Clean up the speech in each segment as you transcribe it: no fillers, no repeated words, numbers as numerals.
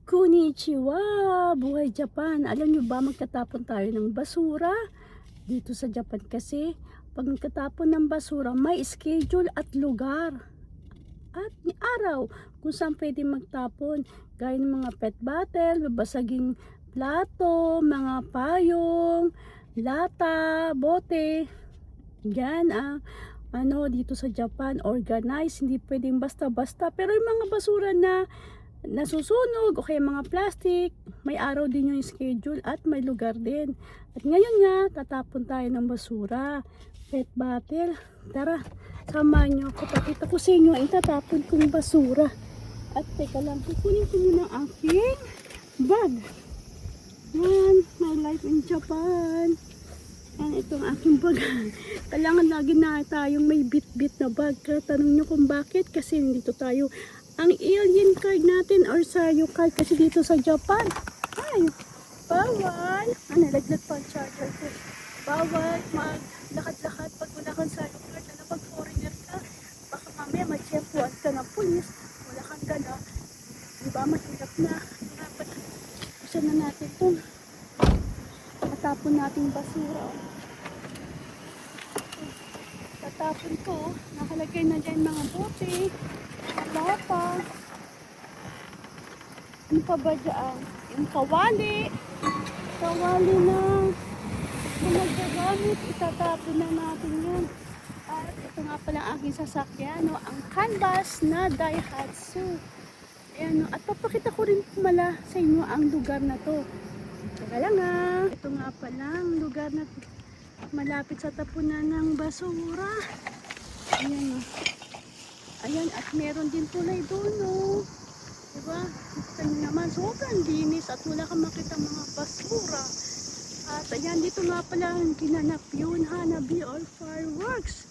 Konnichiwa! Buhay Japan! Alam nyo ba magtatapon tayo ng basura? Dito sa Japan kasi, pag nagtatapon ng basura, may schedule at lugar. At araw kung saan pwede magtapon. Gaya ng mga pet bottle, babasaging plato, mga payong, lata, bote. Yan dito sa Japan, organized, hindi pwedeng basta-basta. Pero yung mga basura na nasusunog o kaya mga plastic, may araw din yung schedule at may lugar din. At ngayon nga, tatapon tayo ng basura. Pet bottle. Tara, samahan nyo ako. Pakita ko sa inyo ang itatapon kong basura. At teka lang, kukunin ko muna ang aking bag. Yan, my life in Japan. Yan, itong aking bag. Kailangan lagi na tayong may bit-bit na bag. Tanong nyo kung bakit, kasi dito tayo ang alien card natin or sayo card kasi dito sa Japan ay bawal. Nalaglag pa ang charger ko. Bawal maglakad-lakad pag wala kang sayo card. Pag foreigner ka, baka mamaya ma-chefuan ka ng pulis, wala kang dala, diba mahirap na. Dapat usan na natin itong matapon nating basura. Tatapon ko, nakalagay na dyan mga bote, lata. Ano pa ba dyan? Yung kawali na magagamit, itatapon na natin yun. At ito nga pala ang aking sasakyan, ang canvas na Daihatsu. Ayan, at papakita ko rin pala sa inyo ang lugar na to. Teka lang ito nga pala ang lugar na to, malapit sa tapunan ng basura. Ayan ayan, at meron din tulay doon, diba? Kita nyo naman, sobrang linis at wala kang makita mga basura. At ayan, dito nga pala ginanap yun, Hanabi or fireworks.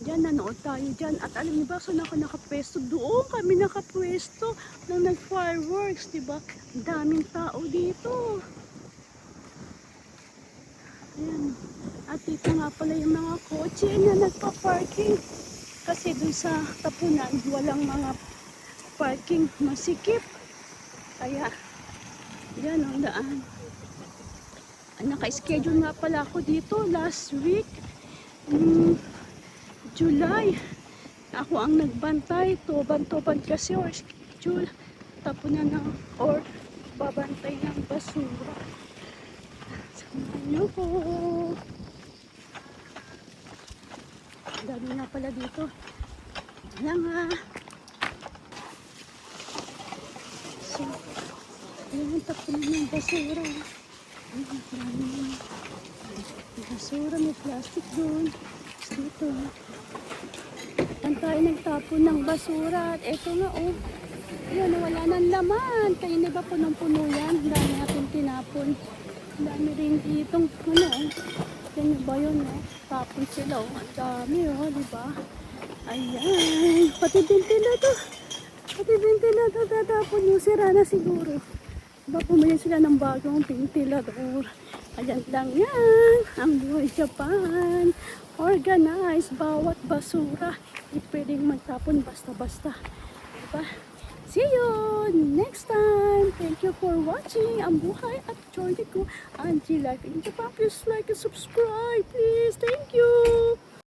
Diyan, nanood tayo dyan. At alam niyo ba, saan ako nakapwesto? Doon kami nakapwesto nang nag-fireworks, diba? Daming tao dito. Ayan. At dito nga pala yung mga kotse na nagpa-parking. Kasi dun sa tapunan, walang mga parking, masikip. Kaya, yan ang daan. Naka-schedule nga pala ako dito last week, July. Ako ang nagbantay, toban-toban kasi or schedule, tapunan ng or babantay ng basura. Samahan niyo ko. Dami nga pala dito. Diyan So, yung tapunan ng basura. Basura, may plastic doon. Dito. Saan tayo nagtapon ng basura? At eto nga, yan, wala nang laman. Kaya na ba punong-puno yan? Dami natin tinapon. Dami rin ditong, yan ba yun, tapon sila, ang dami, diba? Ayan, pati ventilador. Pati ventilador tatapon yung sira na siguro. Diba, pumili sila ng bagong ventilador. Ayan lang yan, ang buhay Japan. Organize, bawat basura. Hindi pwedeng magtapon basta-basta. Diba? See you next time. Thank you for watching ang buhay at journey ko, Angie Life in Japan. Please like and subscribe, please. Thank you.